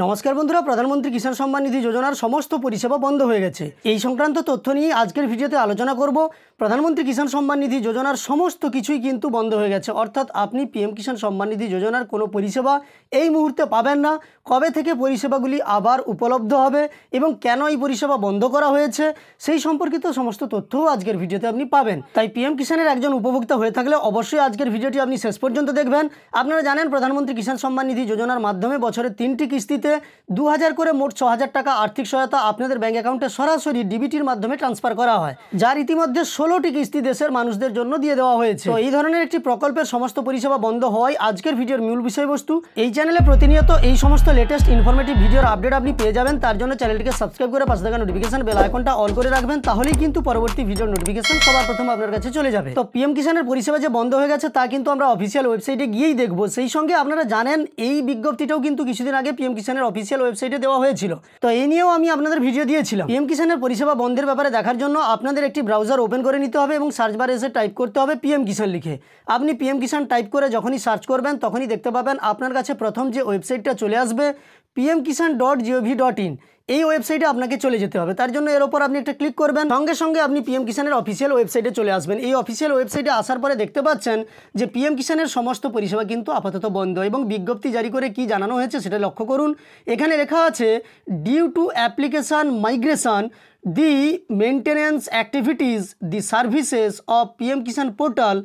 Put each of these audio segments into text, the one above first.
নমস্কার বন্ধুরা, প্রধানমন্ত্রী কিষাণ সম্মান নিধি যোজনার সমস্ত পরিষেবা বন্ধ হয়ে গেছে। এই সংক্রান্ত তথ্য নিয়ে আজকের ভিডিওতে আলোচনা করব। প্রধানমন্ত্রী কিষাণ সম্মান নিধি যোজনার সমস্ত কিছুই কিন্তু বন্ধ হয়ে গেছে, অর্থাৎ আপনি পিএম কিষাণ সম্মান নিধি যোজনার কোনো পরিষেবা এই মুহূর্তে পাবেন না। কবে থেকে পরিষেবাগুলি আবার উপলব্ধ হবে এবং কেন এই পরিষেবা বন্ধ করা হয়েছে সেই সম্পর্কিত সমস্ত তথ্যও আজকের ভিডিওতে আপনি পাবেন। তাই পিএম কিষাণের একজন উপভোক্তা হয়ে থাকলে অবশ্যই আজকের ভিডিওটি আপনি শেষ পর্যন্ত দেখবেন। আপনারা জানেন প্রধানমন্ত্রী কিষাণ সম্মান নিধি যোজনার মাধ্যমে বছরে 3টি কিস্তিতে 2000 করে মোট 6000 টাকা আর্থিক সহায়তা আপনাদের ব্যাঙ্ক অ্যাকাউন্টে সরাসরি ডিবিটির মাধ্যমে ট্রান্সফার করা হয়, যার ইতিমধ্যে 16টি কিস্তি দেশের মানুষদের জন্য দিয়ে দেওয়া হয়েছে। তো এই ধরনের একটি প্রকল্পের সমস্ত পরিষেবা বন্ধ হওয়ায় আজকের ভিডিওর মূল বিষয়বস্তু। এই চ্যানেলে প্রতিনিয়ত এই সমস্ত লেটেস্ট ইনফরমেটিভ ভিডিওর আপডেট আপনি পেয়ে যাবেন। তার জন্য চ্যানেলটিকে সাবস্ক্রাইব করে পাশে থাকা নোটিফিকেশন বেল আইকনটা অল করে রাখবেন, তাহলেই কিন্তু পরবর্তী ভিডিওর নোটিফিকেশন সবার প্রথম আপনার কাছে চলে যাবে। তো পিএম কিষাণের পরিষেবা যে বন্ধ হয়ে গেছে তা কিন্তু আমরা অফিসিয়াল ওয়েবসাইটে গিয়েই দেখব। সেই সঙ্গে আপনারা জানেন এই বিজ্ঞপ্তিটাও কিন্তু কিছুদিন আগে পিএম কিষাণের অফিসিয়াল ওয়েবসাইটে দেওয়া হয়েছিল। তো এই নিয়েও আমি আপনাদের ভিডিও দিয়েছিলাম। পিএম কিষাণের পরিষেবা বন্ধের ব্যাপারে দেখার জন্য আপনাদের একটি ব্রাউজার ওপেন করে নিতে হবে এবং সার্চ বারে এসে টাইপ করতে হবে পিএম কিষাণ লিখে। আপনি পিএম কিষাণ টাইপ করে যখনই সার্চ করবেন তখনই দেখতে পাবেন আপনার কাছে প্রথম যে ওয়েবসাইটটা চলে আসবে pmkisan.gov.in। এই ওয়েবসাইটে আপনাকে চলে যেতে হবে। তার জন্য এর ওপর আপনি একটা ক্লিক করবেন, সঙ্গে সঙ্গে আপনি পিএম কিষাণের অফিসিয়াল ওয়েবসাইটে চলে আসবেন। এই অফিসিয়াল ওয়েবসাইটে আসার পরে দেখতে পাচ্ছেন যে পিএম কিষাণের সমস্ত পরিষেবা কিন্তু আপাতত বন্ধ এবং বিজ্ঞপ্তি জারি করে কি জানানো হয়েছে সেটা লক্ষ্য করুন। এখানে লেখা আছে due to application migration the maintenance activities the services of PM Kisan portal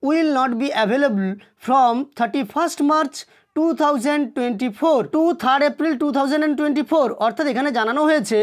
will not be available from 31st March 2024 to 3rd April 2024। অর্থাৎ এখানে জানানো হয়েছে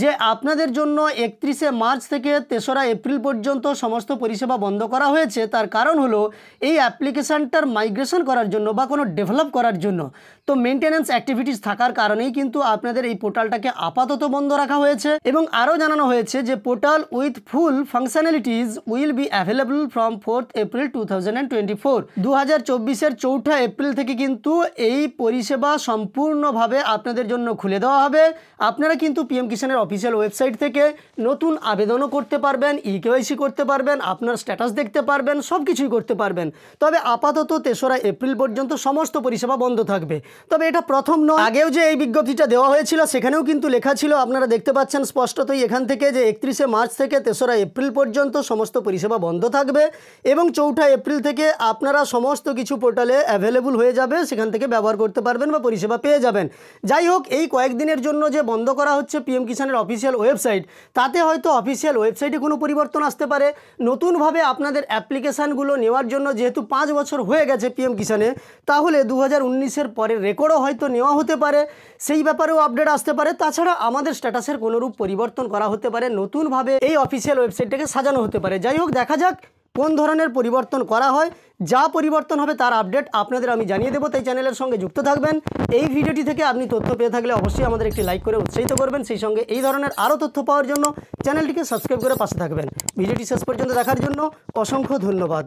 যে আপনাদের জন্য 31শে মার্চ থেকে 3রা এপ্রিল পর্যন্ত সমস্ত পরিষেবা বন্ধ করা হয়েছে। তার কারণ হলো এই অ্যাপ্লিকেশানটার মাইগ্রেশন করার জন্য বা কোনো ডেভেলপ করার জন্য। তো মেনটেন্যান্স অ্যাক্টিভিটিস থাকার কারণেই কিন্তু আপনাদের এই পোর্টালটাকে আপাতত বন্ধ রাখা হয়েছে। এবং আরও জানানো হয়েছে যে portal with full functionalities will be available from 4th April 2024। 2024-এর 4ঠা এপ্রিল থেকে কিন্তু এই পরিষেবা সম্পূর্ণভাবে আপনাদের জন্য খুলে দেওয়া হবে। আপনারা কিন্তু পিএম কিষাণের অফিসিয়াল ওয়েবসাইট থেকে নতুন আবেদনও করতে পারবেন, ইকেওয়াইসি করতে পারবেন, আপনার স্ট্যাটাস দেখতে পারবেন, সব কিছুই করতে পারবেন। তবে আপাতত 3রা এপ্রিল পর্যন্ত সমস্ত পরিষেবা বন্ধ থাকবে। তবে এটা প্রথম নয়, আগেও যে এই বিজ্ঞপ্তিটা দেওয়া হয়েছিল সেখানেও কিন্তু লেখা ছিল, আপনারা দেখতে পাচ্ছেন স্পষ্টতই এখান থেকে, যে 31শে মার্চ থেকে 3রা এপ্রিল পর্যন্ত সমস্ত পরিষেবা বন্ধ থাকবে এবং 4ঠা এপ্রিল থেকে আপনারা সমস্ত কিছু পোর্টালে অ্যাভেলেবল হয়ে যাবে, সেখান থেকে ব্যবহার করতে পারবেন বা পরিষেবা পেয়ে যাবেন। যাই হোক, এই কয়েকদিনের জন্য যে বন্ধ করা হচ্ছে পিএম কিষাণের অফিসিয়াল ওয়েবসাইট, তাতে হয়তো অফিসিয়াল ওয়েবসাইটে কোনো পরিবর্তন আসতে পারে। নতুনভাবে আপনাদের অ্যাপ্লিকেশানগুলো নেওয়ার জন্য যেহেতু 5 বছর হয়ে গেছে পিএম কিষাণে, তাহলে 2019-এর পরের রেকর্ডও হয়তো নেওয়া হতে পারে, সেই ব্যাপারেও আপডেট আসতে পারে। তাছাড়া আমাদের স্ট্যাটাসের কোনোরূপ পরিবর্তন করা হতে পারে, নতুনভাবে এই অফিসিয়াল ওয়েবসাইটটাকে সাজানো হতে পারে। যাই হোক, দেখা যাক কোন ধরনের পরিবর্তন করা হয়। যা পরিবর্তন হবে তার আপডেট আপনাদের আমি জানিয়ে দেবো, তাই চ্যানেলের সঙ্গে যুক্ত থাকবেন। এই ভিডিওটি থেকে আপনি তথ্য পেয়ে থাকলে অবশ্যই আমাদের একটি লাইক করে উৎসাহিত করবেন। সেই সঙ্গে এই ধরনের আরও তথ্য পাওয়ার জন্য চ্যানেলটিকে সাবস্ক্রাইব করে পাশে থাকবেন। ভিডিওটি শেষ পর্যন্ত দেখার জন্য অসংখ্য ধন্যবাদ।